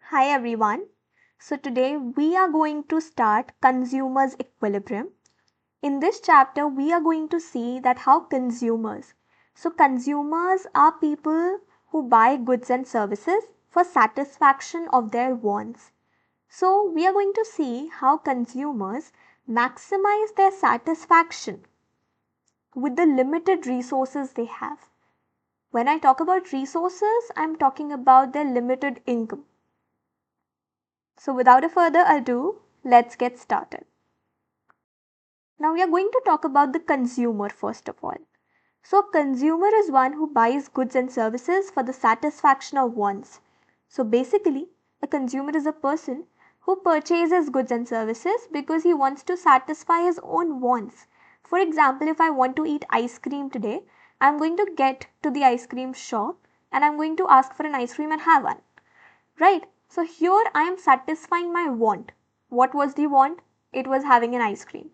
Hi everyone. So today we are going to start consumers equilibrium. In this chapter we are going to see that how consumers are people who buy goods and services for satisfaction of their wants. So we are going to see how consumers maximize their satisfaction with the limited resources they have. When I talk about resources, I'm talking about their limited income. So without a further ado, let's get started. Now we are going to talk about the consumer first of all. So a consumer is one who buys goods and services for the satisfaction of wants. So basically, a consumer is a person who purchases goods and services because he wants to satisfy his own wants. For example, if I want to eat ice cream today, I'm going to get to the ice cream shop and I'm going to ask for an ice cream and have one. Right? So here I am satisfying my want. What was the want? It was having an ice cream.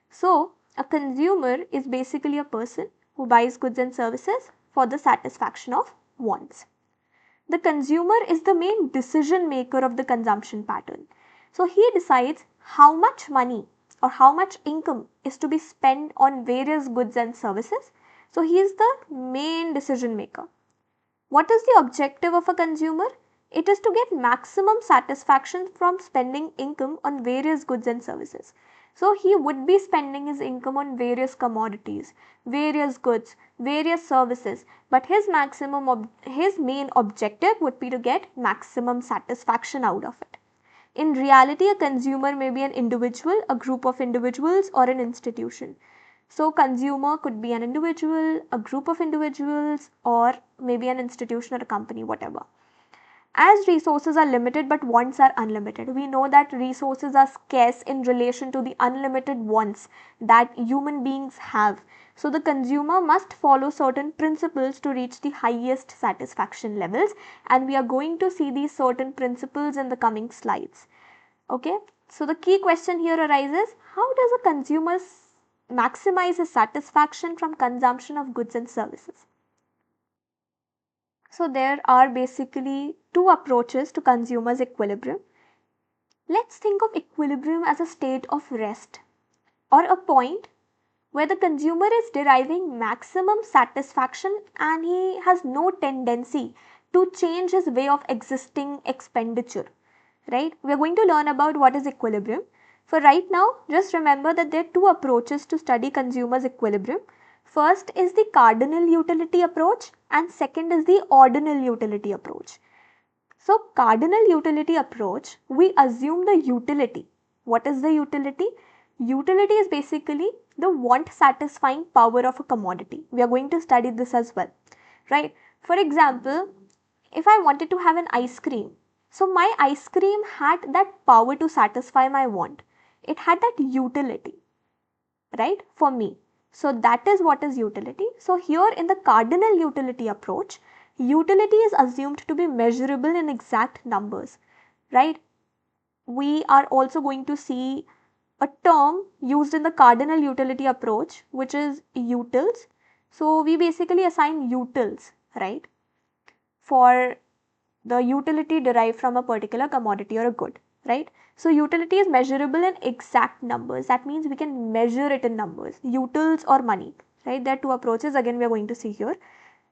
So a consumer is basically a person who buys goods and services for the satisfaction of wants. The consumer is the main decision maker of the consumption pattern. So he decides how much money or how much income is to be spent on various goods and services. So he is the main decision maker. What is the objective of a consumer? It is to get maximum satisfaction from spending income on various goods and services. So he would be spending his income on various commodities, various goods, various services, but his main objective would be to get maximum satisfaction out of it. In reality, a consumer may be an individual, a group of individuals, or an institution. So consumer could be an individual, a group of individuals, or maybe an institution or a company, whatever. As resources are limited but wants are unlimited, we know that resources are scarce in relation to the unlimited wants that human beings have. So the consumer must follow certain principles to reach the highest satisfaction levels, and we are going to see these certain principles in the coming slides. Okay, so the key question here arises, how does a consumer maximize his satisfaction from consumption of goods and services? So there are basically two approaches to consumers equilibrium. Let's think of equilibrium as a state of rest or a point where the consumer is deriving maximum satisfaction and he has no tendency to change his way of existing expenditure. Right? We are going to learn about what is equilibrium. For right now, just remember that there are two approaches to study consumers equilibrium. First is the Cardinal Utility Approach and second is the Ordinal Utility Approach. So Cardinal Utility Approach, we assume the utility. What is the utility? Utility is basically the want satisfying power of a commodity. We are going to study this as well. Right? For example, if I wanted to have an ice cream, so my ice cream had that power to satisfy my want. It had that utility, right, for me. So that is what is utility. So here in the Cardinal Utility Approach, utility is assumed to be measurable in exact numbers, right? We are also going to see a term used in the Cardinal Utility Approach, which is utils. So we basically assign utils, right, for the utility derived from a particular commodity or a good, right? So utility is measurable in exact numbers. That means we can measure it in numbers, utils or money, right? There are two approaches again we are going to see here.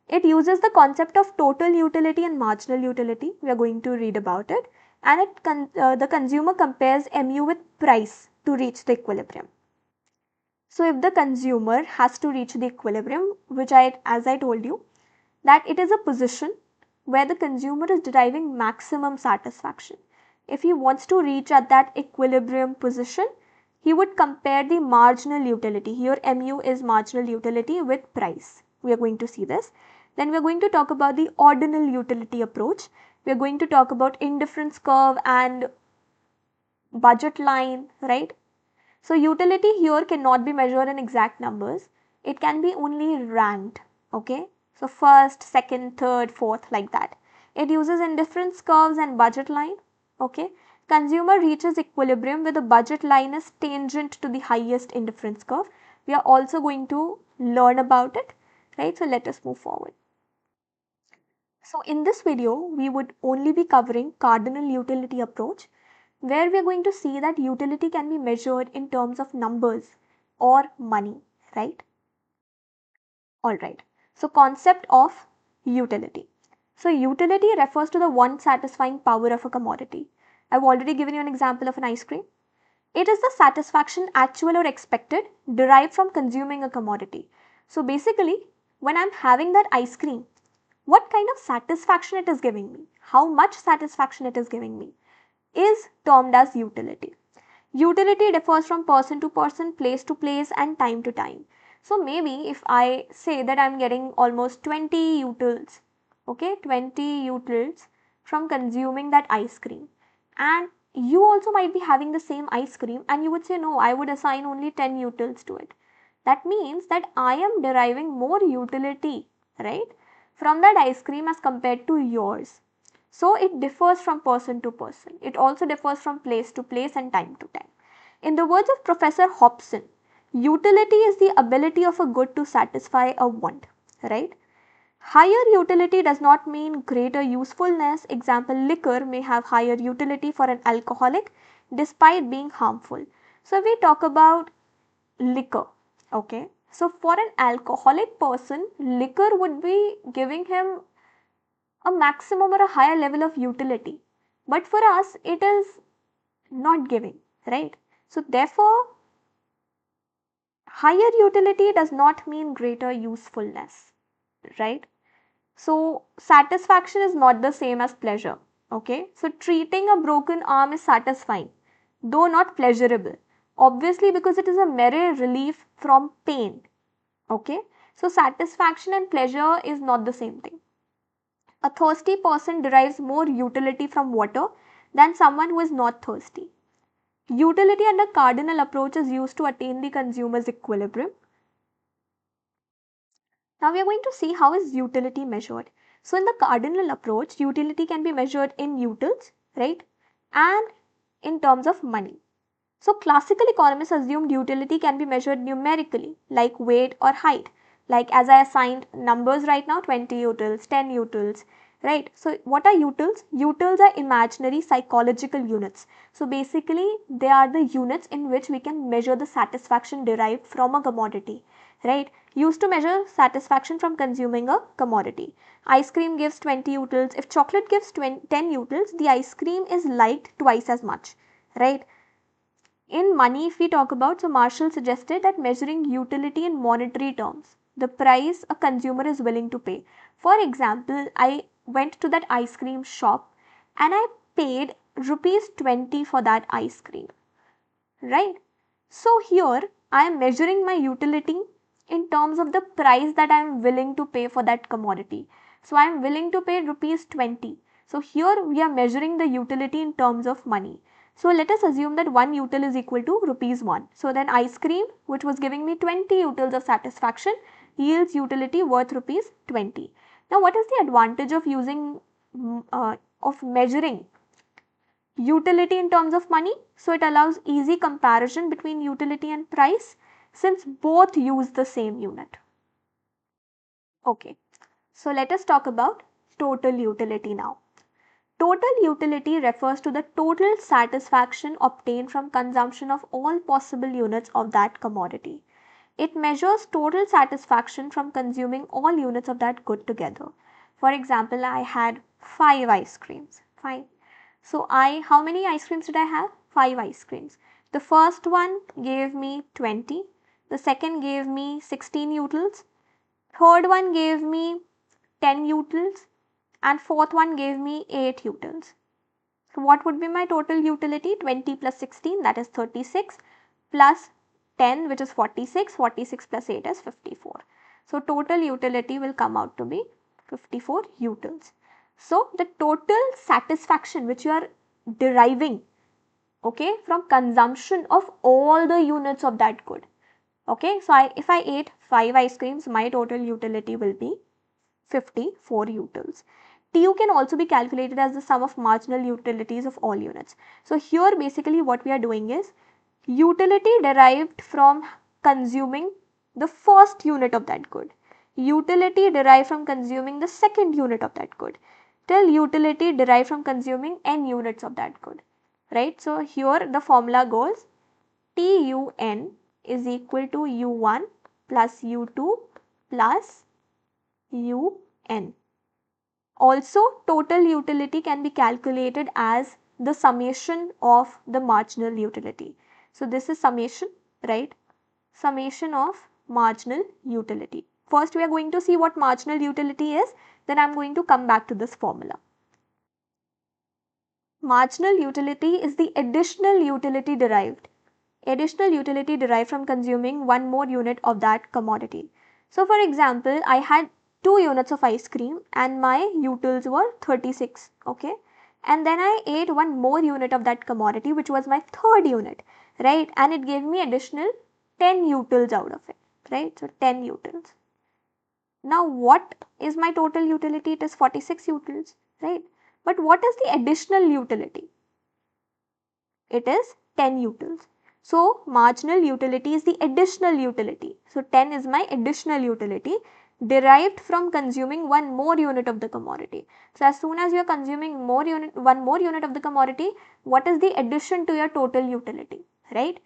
It uses the concept of total utility and marginal utility. We are going to read about it, and the consumer compares MU with price to reach the equilibrium. So if the consumer has to reach the equilibrium, which as I told you, that it is a position where the consumer is deriving maximum satisfaction. If he wants to reach at that equilibrium position, he would compare the marginal utility. Here MU is marginal utility with price. We are going to see this. Then we are going to talk about the ordinal utility approach. We are going to talk about indifference curve and budget line, right? So utility here cannot be measured in exact numbers. It can be only ranked, okay? So first, second, third, fourth, like that. It uses indifference curves and budget line, okay? Consumer reaches equilibrium where the budget line is tangent to the highest indifference curve. We are also going to learn about it, right? So let us move forward. So in this video, we would only be covering Cardinal Utility Approach, where we are going to see that utility can be measured in terms of numbers or money, right? Alright, so concept of utility. So utility refers to the one satisfying power of a commodity. I've already given you an example of an ice cream. It is the satisfaction actual or expected derived from consuming a commodity. So basically, when I'm having that ice cream, what kind of satisfaction it is giving me, how much satisfaction it is giving me, is termed as utility. Utility differs from person to person, place to place, and time to time. So maybe if I say that I'm getting almost 20 utils, okay, 20 utils from consuming that ice cream, and you also might be having the same ice cream, and you would say, no, I would assign only 10 utils to it. That means that I am deriving more utility, right, from that ice cream as compared to yours. So it differs from person to person. It also differs from place to place and time to time. In the words of Professor Hobson, utility is the ability of a good to satisfy a want, right? Higher utility does not mean greater usefulness. Example, liquor may have higher utility for an alcoholic despite being harmful. So we talk about liquor, okay? So for an alcoholic person, liquor would be giving him a maximum or a higher level of utility. But for us, it is not giving, right? So therefore, higher utility does not mean greater usefulness, right? So satisfaction is not the same as pleasure, okay? So treating a broken arm is satisfying, though not pleasurable. Obviously, because it is a mere relief from pain, okay? So satisfaction and pleasure is not the same thing. A thirsty person derives more utility from water than someone who is not thirsty. Utility under Cardinal approach is used to attain the consumer's equilibrium. Now we are going to see how is utility measured. So in the Cardinal approach, utility can be measured in utils, right, and in terms of money. So classical economists assumed utility can be measured numerically, like weight or height. Like as I assigned numbers right now, 20 utils, 10 utils, right? So what are utils? Utils are imaginary psychological units. So basically they are the units in which we can measure the satisfaction derived from a commodity, right? Used to measure satisfaction from consuming a commodity. Ice cream gives 20 utils. If chocolate gives 10 utils, the ice cream is liked twice as much, right? In money, if we talk about, so Marshall suggested that measuring utility in monetary terms, the price a consumer is willing to pay. For example, I went to that ice cream shop and I paid rupees 20 for that ice cream, right? So here I am measuring my utility in terms of the price that I am willing to pay for that commodity. So I am willing to pay rupees 20. So here we are measuring the utility in terms of money. So let us assume that 1 util is equal to rupees 1. So then ice cream, which was giving me 20 utils of satisfaction, yields utility worth rupees 20. Now what is the advantage of using, of measuring utility in terms of money? So it allows easy comparison between utility and price since both use the same unit. Okay, so let us talk about total utility now. Total utility refers to the total satisfaction obtained from consumption of all possible units of that commodity. It measures total satisfaction from consuming all units of that good together. For example, I had 5 ice creams. 5. So how many ice creams did I have? 5 ice creams. The first one gave me 20. The second gave me 16 utils. Third one gave me 10 utils. And fourth one gave me 8 utils. So what would be my total utility? 20 plus 16, that is 36, plus 10, which is 46. 46 plus 8 is 54. So total utility will come out to be 54 utils. So the total satisfaction which you are deriving, okay, from consumption of all the units of that good. Okay, so if I ate 5 ice creams, my total utility will be 54 utils. TU can also be calculated as the sum of marginal utilities of all units. So here basically what we are doing is utility derived from consuming the first unit of that good. utility derived from consuming the second unit of that good, till utility derived from consuming n units of that good, right? So here the formula goes TUN is equal to U1 plus U2 plus UN. Also, total utility can be calculated as the summation of the marginal utility. So this is summation, right? Summation of marginal utility. First we are going to see what marginal utility is, then I am going to come back to this formula. Marginal utility is the additional utility derived from consuming one more unit of that commodity. So for example, I had 2 units of ice cream and my utils were 36, okay? And then I ate one more unit of that commodity, which was my third unit, right? And it gave me additional 10 utils out of it, right? So 10 utils. Now what is my total utility? It is 46 utils, right? But what is the additional utility? It is 10 utils. So marginal utility is the additional utility. So 10 is my additional utility derived from consuming one more unit of the commodity. So as soon as you are consuming one more unit of the commodity, what is the addition to your total utility, right?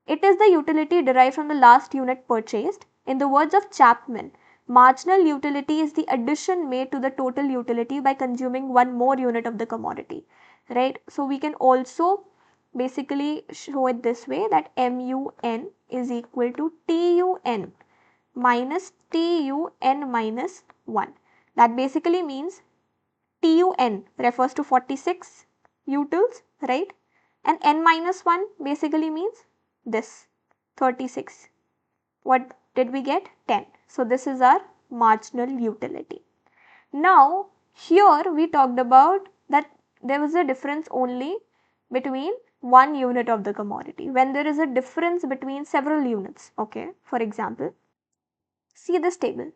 It is the utility derived from the last unit purchased. In the words of Chapman, marginal utility is the addition made to the total utility by consuming one more unit of the commodity, right? So we can also basically show it this way, that MUN is equal to TUN minus TUN minus 1. That basically means TUN refers to 46 utils, right? And N minus 1 basically means this 36. What did we get? 10. So this is our marginal utility. Now here we talked about that there was a difference only between one unit of the commodity. When there is a difference between several units, okay, for example, see this table.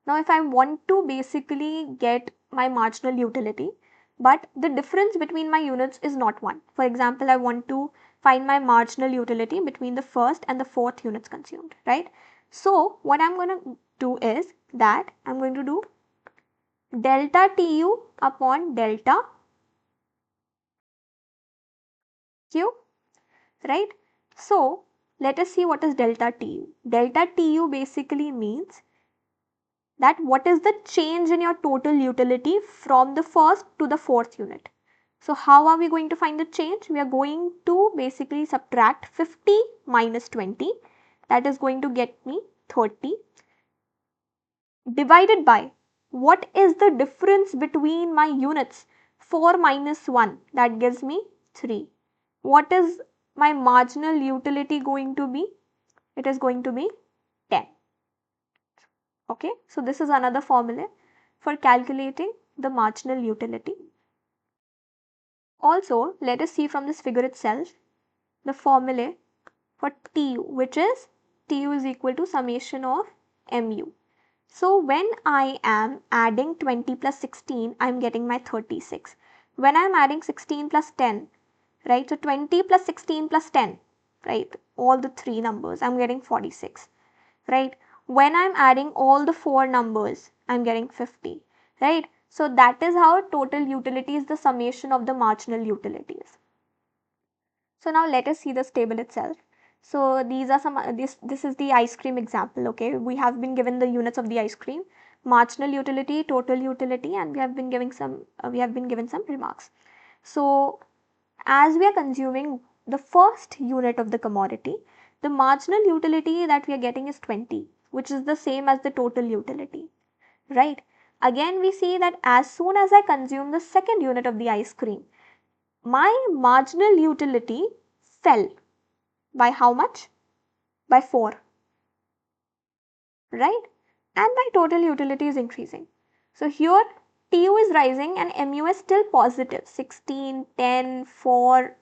Now if I want to basically get my marginal utility, but the difference between my units is not 1. For example, I want to find my marginal utility between the first and the fourth units consumed, right? So what I'm going to do is that I'm going to do delta TU upon delta Q, right? So let us see what is delta TU. Delta TU basically means that what is the change in your total utility from the first to the fourth unit. So how are we going to find the change? We are going to basically subtract 50 minus 20, that is going to get me 30, divided by what is the difference between my units, 4 minus 1, that gives me 3. What is my marginal utility going to be? It is going to be 10. Okay, so this is another formula for calculating the marginal utility. Also, let us see from this figure itself the formula for TU, which is TU is equal to summation of MU. So when I am adding 20 plus 16, I am getting my 36. When I am adding 16 plus 10, right, so 20 plus 16 plus 10, right, all the three numbers, I am getting 46, right. When I am adding all the four numbers, I am getting 50, right. So that is how total utility is the summation of the marginal utilities. So now let us see this table itself. So these are some, this is the ice cream example, okay. We have been given the units of the ice cream, marginal utility, total utility, and we have been given some remarks. So as we are consuming the first unit of the commodity, the marginal utility that we are getting is 20, which is the same as the total utility, right. Again we see that as soon as I consume the second unit of the ice cream, my marginal utility fell by how much? By 4, right? And my total utility is increasing. So here TU is rising and MU is still positive, 16, 10, 4,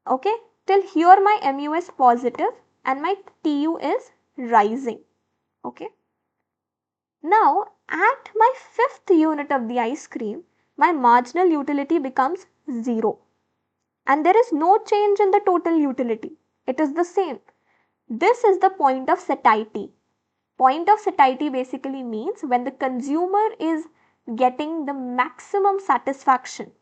okay? Till here my MU is positive and my TU is rising, okay? Now at my fifth unit of the ice cream, my marginal utility becomes 0 and there is no change in the total utility. It is the same. This is the point of satiety. Point of satiety basically means when the consumer is getting the maximum satisfaction.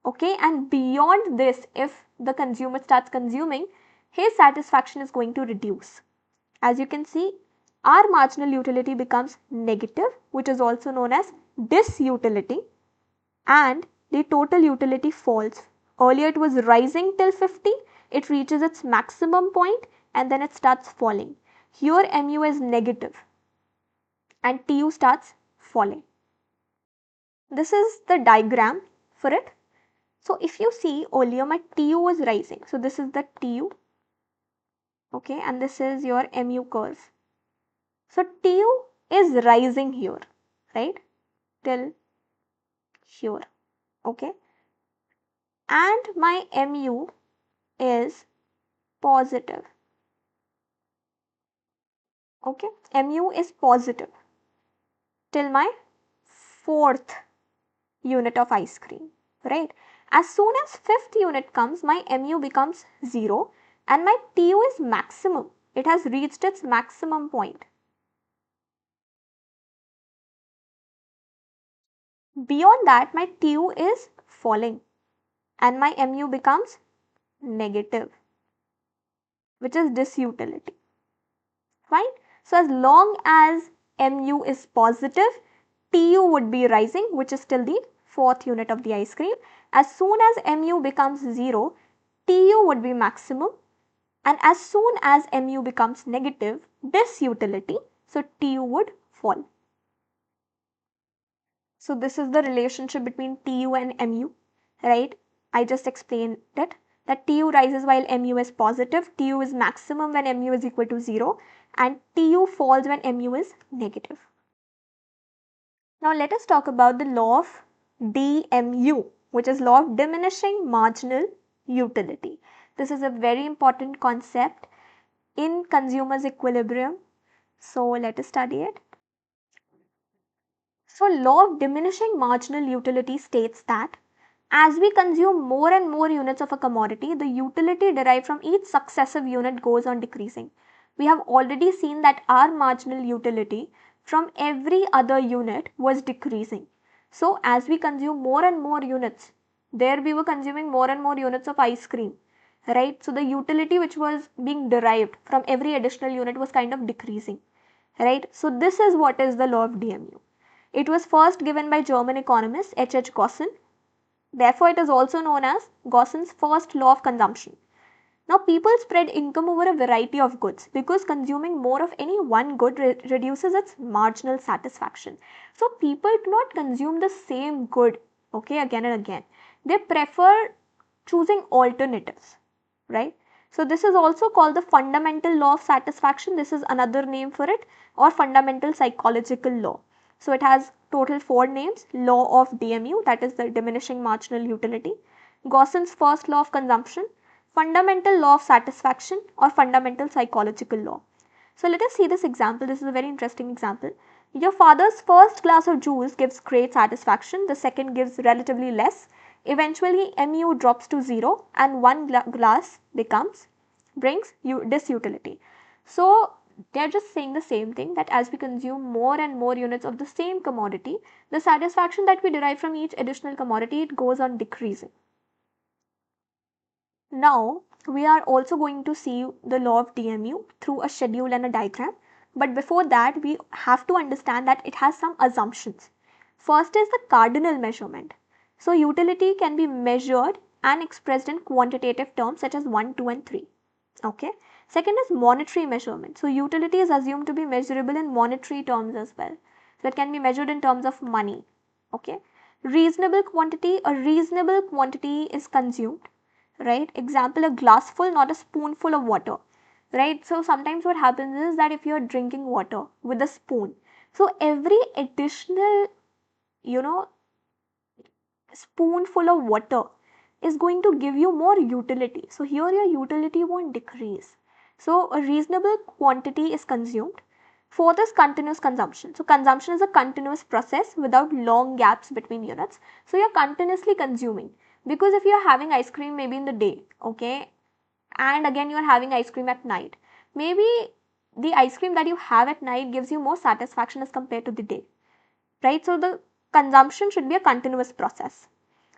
Okay, and beyond this, if the consumer starts consuming, his satisfaction is going to reduce. As you can see, our marginal utility becomes negative, which is also known as disutility, and the total utility falls. Earlier it was rising till 50, it reaches its maximum point and then it starts falling. Here mu is negative and Tu starts falling. This is the diagram for it. So if you see, earlier my Tu was rising. So this is the Tu, okay, and this is your mu curve. So Tu is rising here, right, till here, okay, and my mu is positive, okay, mu is positive till my 4th unit of ice cream, right. As soon as 5th unit comes, my mu becomes 0 and my Tu is maximum. It has reached its maximum point. Beyond that, my Tu is falling and my mu becomes negative, which is disutility. Fine. So as long as mu is positive, Tu would be rising, which is still the 4th unit of the ice cream. As soon as mu becomes 0, Tu would be maximum, and as soon as mu becomes negative, disutility, so Tu would fall. So this is the relationship between Tu and mu, right? I just explained it, that Tu rises while mu is positive, Tu is maximum when mu is equal to 0, and Tu falls when mu is negative. Now let us talk about the law of DMU, which is law of diminishing marginal utility. This is a very important concept in consumer's equilibrium. So let us study it. So law of diminishing marginal utility states that as we consume more and more units of a commodity, the utility derived from each successive unit goes on decreasing. We have already seen that our marginal utility from every other unit was decreasing. So as we consume more and more units, there we were consuming more and more units of ice cream, right? So the utility which was being derived from every additional unit was kind of decreasing, right? So this is what is the law of DMU. It was first given by German economist H. Gossen. Therefore, it is also known as Gossen's first law of consumption. Now, people spread income over a variety of goods because consuming more of any one good reduces its marginal satisfaction. So, people do not consume the same good, okay, again and again. They prefer choosing alternatives, right? So, this is also called the fundamental law of satisfaction. This is another name for it, or fundamental psychological law. So, it has total 4 names: law of DMU, that is the diminishing marginal utility, Gossen's first law of consumption, fundamental law of satisfaction, or fundamental psychological law. So let us see this example. This is a very interesting example. Your father's first glass of juice gives great satisfaction, the second gives relatively less. Eventually mu drops to 0 and one glass brings disutility. So they are just saying the same thing, that as we consume more and more units of the same commodity, the satisfaction that we derive from each additional commodity, it goes on decreasing. Now we are also going to see the law of DMU through a schedule and a diagram, but before that we have to understand that it has some assumptions. First is the cardinal measurement. So utility can be measured and expressed in quantitative terms such as 1, 2 and 3. Okay. Second is monetary measurement. So utility is assumed to be measurable in monetary terms as well. So it can be measured in terms of money. Okay. Reasonable quantity. A reasonable quantity is consumed, right? Example, a glass full, not a spoonful of water, right? So sometimes what happens is that if you are drinking water with a spoon, so every additional, spoonful of water is going to give you more utility. So here your utility won't decrease. So a reasonable quantity is consumed. Fourth is continuous consumption. So consumption is a continuous process without long gaps between units. So you're continuously consuming, because if you're having ice cream maybe in the day, okay, and again you're having ice cream at night, maybe the ice cream that you have at night gives you more satisfaction as compared to the day, right? So the consumption should be a continuous process.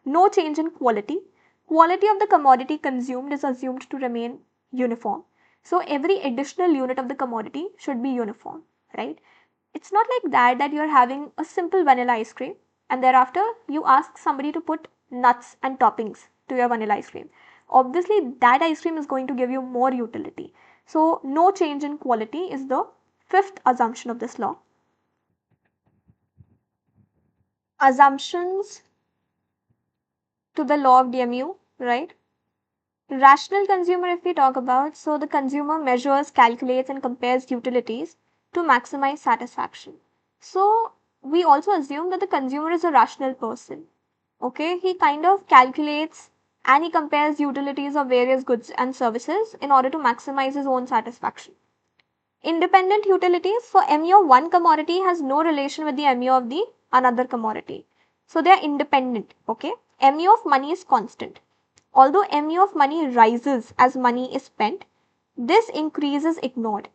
No change in quality. Quality of the commodity consumed is assumed to remain uniform. So every additional unit of the commodity should be uniform, right? It's not like that you're having a simple vanilla ice cream and thereafter you ask somebody to put nuts and toppings to your vanilla ice cream. Obviously, that ice cream is going to give you more utility. So no change in quality is the fifth assumption of this law. Assumptions to the law of DMU, right? Rational consumer, if we talk about, so the consumer measures, calculates, and compares utilities to maximize satisfaction. So we also assume that the consumer is a rational person. Okay, he kind of calculates and he compares utilities of various goods and services in order to maximize his own satisfaction. Independent utilities, so MU of one commodity has no relation with the MU of the another commodity. So they are independent. Okay, MU of money is constant. Although MU of money rises as money is spent, this increase is ignored.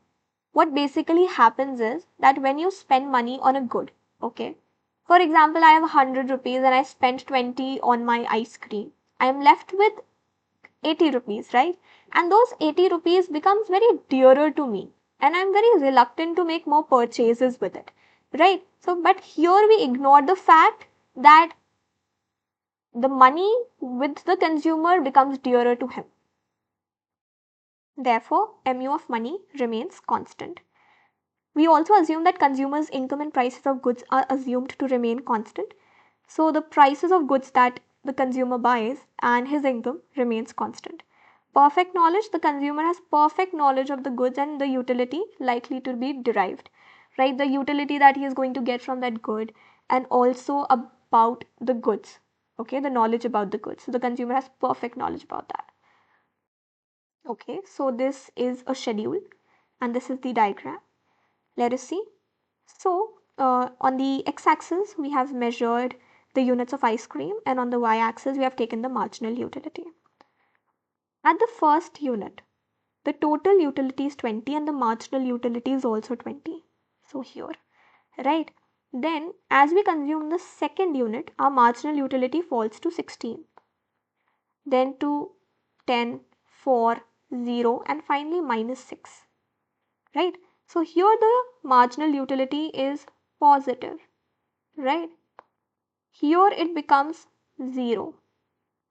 What basically happens is that when you spend money on a good, okay, for example, I have 100 rupees and I spent 20 on my ice cream, I am left with 80 rupees, right? And those 80 rupees becomes very dearer to me and I'm very reluctant to make more purchases with it, right? So, but here we ignore the fact that the money with the consumer becomes dearer to him. Therefore, MU of money remains constant. We also assume that consumers' income and prices of goods are assumed to remain constant. So the prices of goods that the consumer buys and his income remains constant. Perfect knowledge, the consumer has perfect knowledge of the goods and the utility likely to be derived, right? The utility that he is going to get from that good and also about the goods, okay? The knowledge about the goods. So the consumer has perfect knowledge about that. Okay, so this is a schedule and this is the diagram. Let us see. So on the x-axis, we have measured the units of ice cream and on the y-axis, we have taken the marginal utility. At the first unit, the total utility is 20 and the marginal utility is also 20. So here, right? Then as we consume the second unit, our marginal utility falls to 16. Then to 10, 4, 0 and finally minus 6, right? So here the marginal utility is positive, right? Here it becomes 0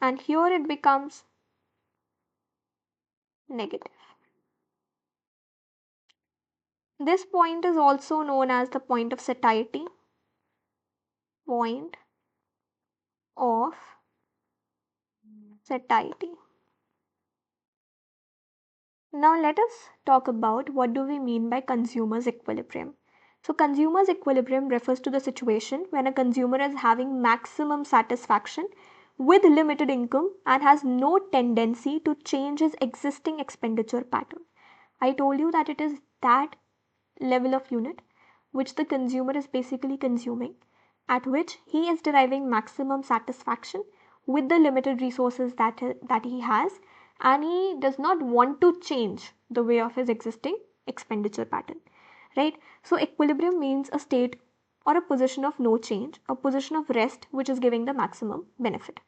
and here it becomes negative. This point is also known as the point of satiety, point of satiety. Now let us talk about what do we mean by consumer's equilibrium. So consumer's equilibrium refers to the situation when a consumer is having maximum satisfaction with limited income and has no tendency to change his existing expenditure pattern. I told you that it is that level of unit which the consumer is basically consuming, at which he is deriving maximum satisfaction with the limited resources that he has, and he does not want to change the way of his existing expenditure pattern, right? So equilibrium means a state or a position of no change, a position of rest which is giving the maximum benefit.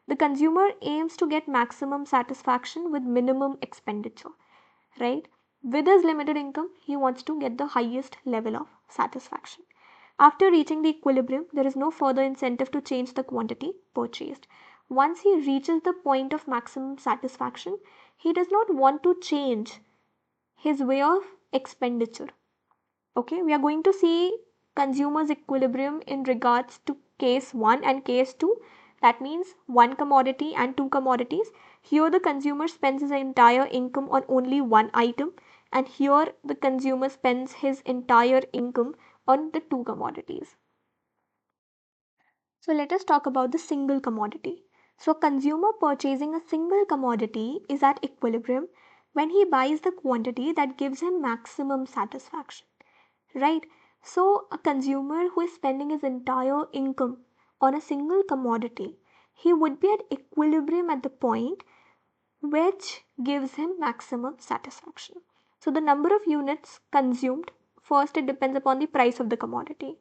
The consumer aims to get maximum satisfaction with minimum expenditure, right? With his limited income, he wants to get the highest level of satisfaction. After reaching the equilibrium, there is no further incentive to change the quantity purchased. Once he reaches the point of maximum satisfaction, he does not want to change his way of expenditure. Okay, we are going to see consumer's equilibrium in regards to case 1 and case 2. That means one commodity and two commodities. Here the consumer spends his entire income on only one item, and here the consumer spends his entire income on the two commodities. So let us talk about the single commodity. So consumer purchasing a single commodity is at equilibrium when he buys the quantity that gives him maximum satisfaction, right? So a consumer who is spending his entire income on a single commodity, he would be at equilibrium at the point which gives him maximum satisfaction. So the number of units consumed, first it depends upon the price of the commodity.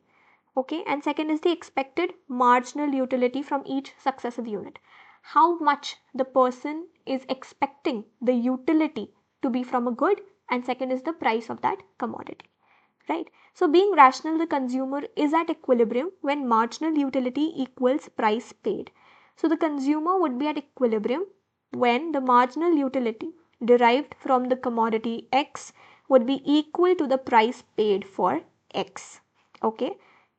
Okay, and second is the expected marginal utility from each successive unit. How much the person is expecting the utility to be from a good, and second is the price of that commodity, right? So being rational, the consumer is at equilibrium when marginal utility equals price paid. So the consumer would be at equilibrium when the marginal utility derived from the commodity X would be equal to the price paid for X. Okay.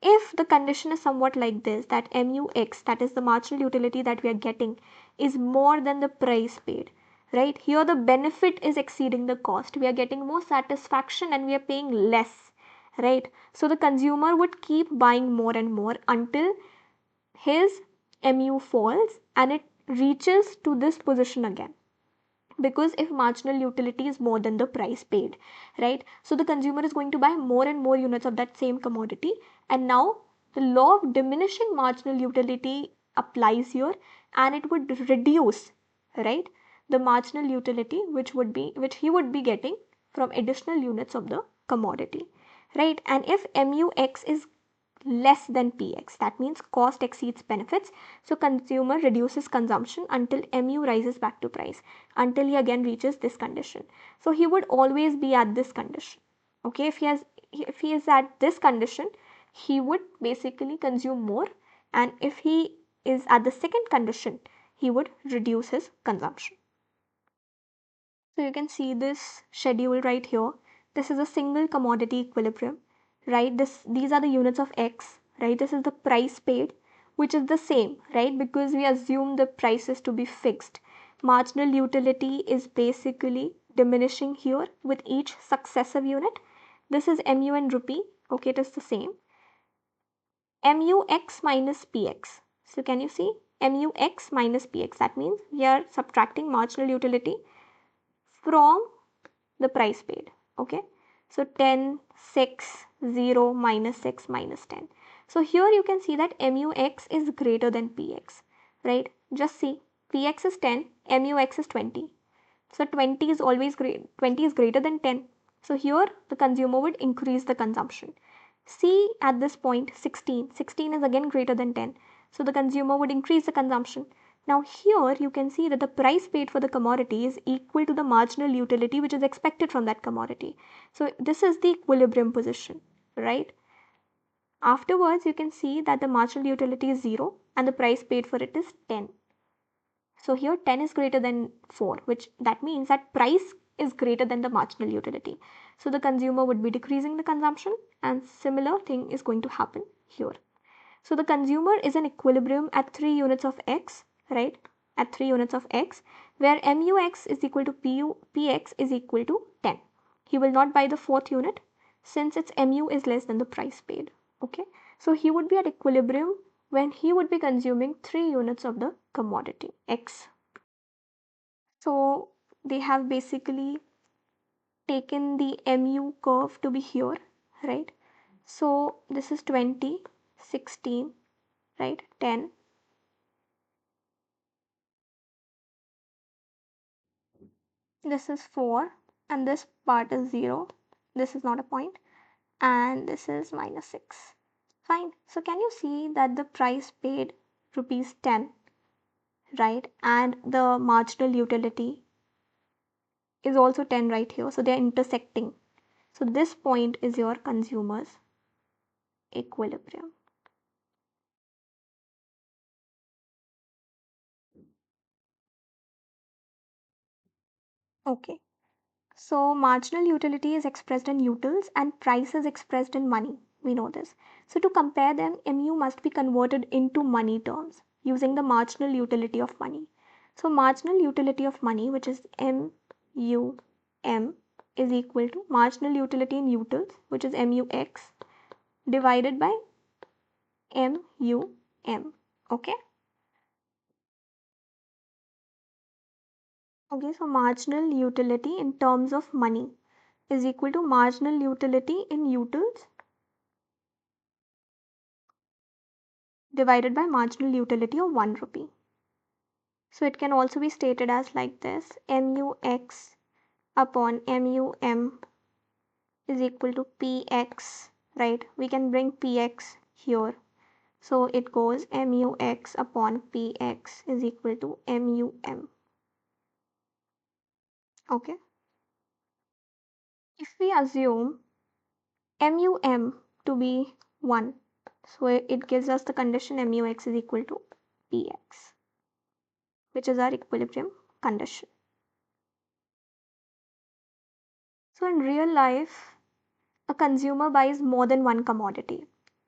If the condition is somewhat like this, that MUX, that is the marginal utility that we are getting, is more than the price paid, right? Here the benefit is exceeding the cost. We are getting more satisfaction and we are paying less, right? So the consumer would keep buying more and more until his MU falls and it reaches to this position again. Because if marginal utility is more than the price paid, right? So the consumer is going to buy more and more units of that same commodity, and now the law of diminishing marginal utility applies here, and it would reduce, right, the marginal utility which he would be getting from additional units of the commodity, right? And if MUX is less than PX, that means cost exceeds benefits, so consumer reduces consumption until MU rises back to price, until he again reaches this condition. So he would always be at this condition. Okay, if he is at this condition, he would basically consume more, and if he is at the second condition, he would reduce his consumption. So you can see this schedule right here. This is a single commodity equilibrium, right? These are the units of X, right? This is the price paid, which is the same, right? Because we assume the prices to be fixed. Marginal utility is basically diminishing here with each successive unit. This is MU in rupee. Okay, it is the same. MUX minus PX. So can you see? MUX minus PX. That means we are subtracting marginal utility from the price paid. Okay, so 10, 6, 0, minus 6, minus 10. So here you can see that MUX is greater than PX, right? Just see, PX is 10, MUX is 20. So 20 is always 20 is greater than 10. So here the consumer would increase the consumption. See at this point 16 is again greater than 10. So the consumer would increase the consumption. Now here you can see that the price paid for the commodity is equal to the marginal utility which is expected from that commodity. So this is the equilibrium position, right? Afterwards you can see that the marginal utility is 0 and the price paid for it is 10. So here 10 is greater than 4, which that means that price is greater than the marginal utility. So the consumer would be decreasing the consumption, and similar thing is going to happen here. So the consumer is in equilibrium at 3 units of X, right? At 3 units of X, where MUX is equal to PX is equal to 10. He will not buy the 4th unit since its MU is less than the price paid. Okay, so he would be at equilibrium when he would be consuming 3 units of the commodity X. So they have basically taken the MU curve to be here, right? So this is 20, 16, right? 10. This is 4 and this part is 0. This is not a point, and this is minus 6. Fine. So can you see that the price paid rupees 10, right? And the marginal utility is also 10 right here. So they are intersecting. So this point is your consumer's equilibrium. Okay. So marginal utility is expressed in utils and price is expressed in money. We know this. So to compare them, MU must be converted into money terms using the marginal utility of money. So marginal utility of money, which is MUM, is equal to marginal utility in utils, which is MUX, divided by MUM. Okay. Okay, so marginal utility in terms of money is equal to marginal utility in utils divided by marginal utility of 1 rupee. So it can also be stated as like this: MUX upon MUM is equal to PX, right? We can bring PX here. So it goes MUX upon PX is equal to MUM. Okay. If we assume MUM to be 1, so it gives us the condition MUX is equal to PX, which is our equilibrium condition. So in real life, a consumer buys more than one commodity.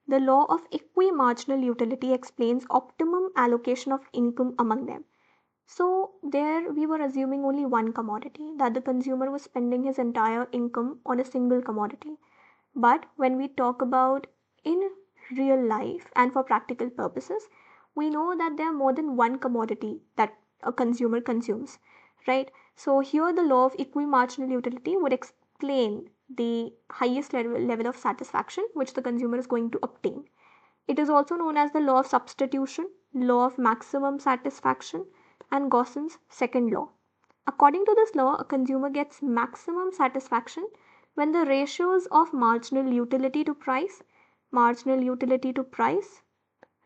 The law of equi-marginal utility explains optimum allocation of income among them. So there we were assuming only one commodity, that the consumer was spending his entire income on a single commodity. But when we talk about in real life and for practical purposes, we know that there are more than one commodity that a consumer consumes, right? So here the law of equi-marginal utility would explain the highest level of satisfaction which the consumer is going to obtain. It is also known as the law of substitution, law of maximum satisfaction, and Gauss's second law. According to this law, a consumer gets maximum satisfaction when the ratios of marginal utility to price,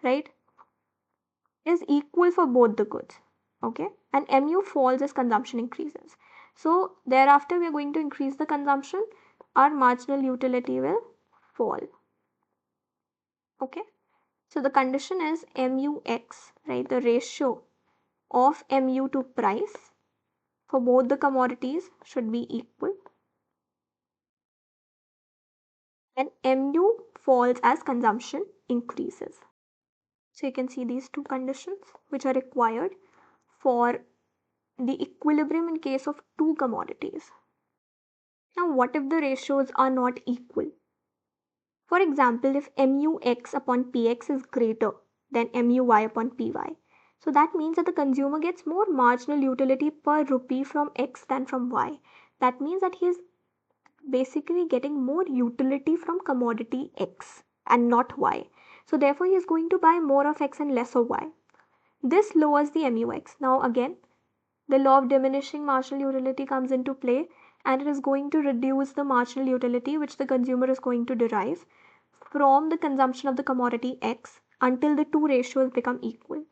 right, is equal for both the goods. Okay, and MU falls as consumption increases. So thereafter we are going to increase the consumption, our marginal utility will fall. Okay, so the condition is MUX, right, the ratio of MU to price for both the commodities should be equal, and MU falls as consumption increases. So you can see these two conditions which are required for the equilibrium in case of two commodities. Now what if the ratios are not equal? For example, if MUX upon PX is greater than MUY upon PY, so that means that the consumer gets more marginal utility per rupee from X than from Y. That means that he is basically getting more utility from commodity X and not Y. So therefore he is going to buy more of X and less of Y. This lowers the MUX. Now again, the law of diminishing marginal utility comes into play, and it is going to reduce the marginal utility which the consumer is going to derive from the consumption of the commodity X until the two ratios become equal.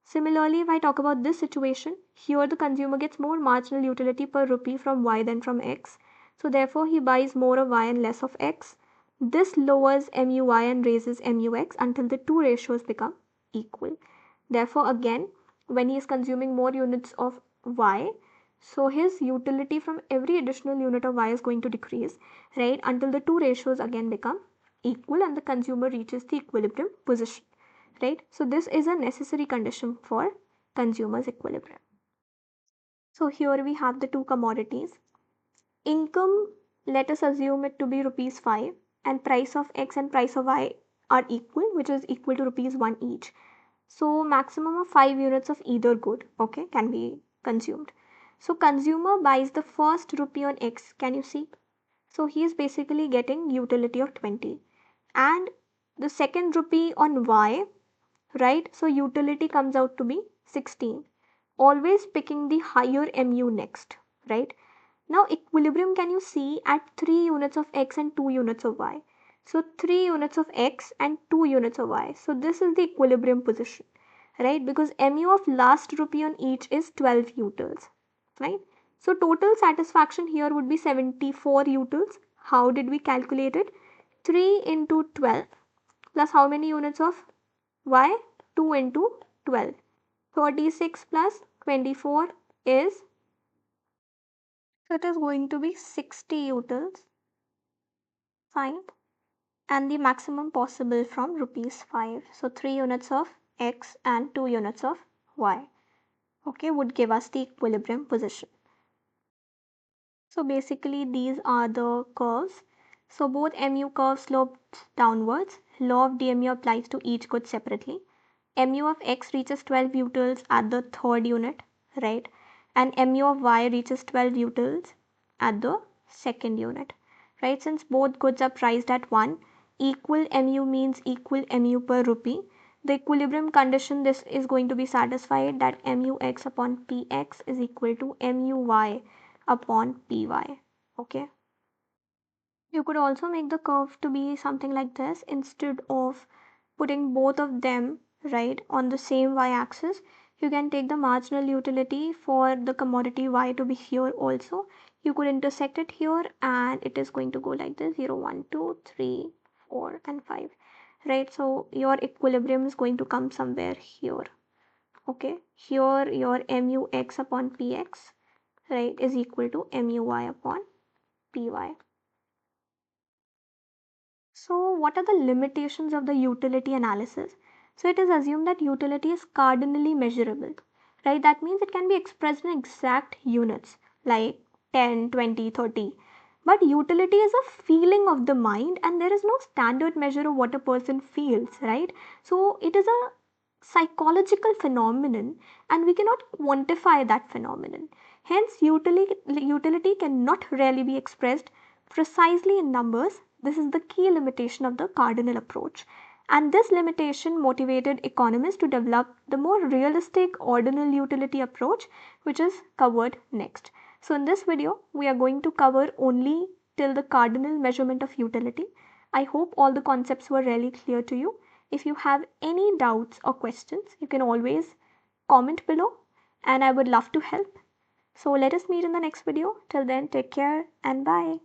Similarly, if I talk about this situation, here the consumer gets more marginal utility per rupee from Y than from X. So therefore he buys more of Y and less of X. This lowers MUY and raises MUX until the two ratios become equal. Therefore again, when he is consuming more units of Y, so his utility from every additional unit of Y is going to decrease, right, until the two ratios again become equal and the consumer reaches the equilibrium position, right? So this is a necessary condition for consumer's equilibrium. So here we have the two commodities. Income, let us assume it to be rupees 5, and price of X and price of Y are equal, which is equal to rupees 1 each. So maximum of 5 units of either good, okay, can be consumed. So consumer buys the first rupee on X, can you see? So he is basically getting utility of 20. And the second rupee on Y, right, so utility comes out to be 16. Always picking the higher MU next, right? Now equilibrium can you see at 3 units of X and 2 units of Y. So 3 units of X and 2 units of Y. So this is the equilibrium position, right? Because MU of last rupee on each is 12 utils, right? So total satisfaction here would be 74 utils. How did we calculate it? 3 into 12 plus how many units of Y? 2 into 12. 36 plus 24 is, so it is going to be 60 utils. Fine. And the maximum possible from rupees 5. So 3 units of X and 2 units of Y, okay, would give us the equilibrium position. So basically these are the curves. So both MU curves slope downwards. Law of DMU applies to each good separately. MU of X reaches 12 utils at the third unit, right? And MU of Y reaches 12 utils at the second unit, right? Since both goods are priced at 1, equal MU means equal MU per rupee. The equilibrium condition, this is going to be satisfied, that MUX upon PX is equal to MUY upon py. Okay. You could also make the curve to be something like this. Instead of putting both of them right on the same y-axis, you can take the marginal utility for the commodity y to be here also. You could intersect it here and it is going to go like this: 0, 1, 2, 3, 4 and 5, right? So your equilibrium is going to come somewhere here. Okay, here your mu(x) upon px, right, is equal to mu(y) upon py. So what are the limitations of the utility analysis? So it is assumed that utility is cardinally measurable, right? That means it can be expressed in exact units like 10, 20, 30. But utility is a feeling of the mind and there is no standard measure of what a person feels, right? So it is a psychological phenomenon and we cannot quantify that phenomenon. Hence, utility cannot really be expressed precisely in numbers. This is the key limitation of the cardinal approach. And this limitation motivated economists to develop the more realistic ordinal utility approach, which is covered next. So in this video, we are going to cover only till the cardinal measurement of utility. I hope all the concepts were really clear to you. If you have any doubts or questions, you can always comment below and I would love to help. So let us meet in the next video. Till then, take care and bye.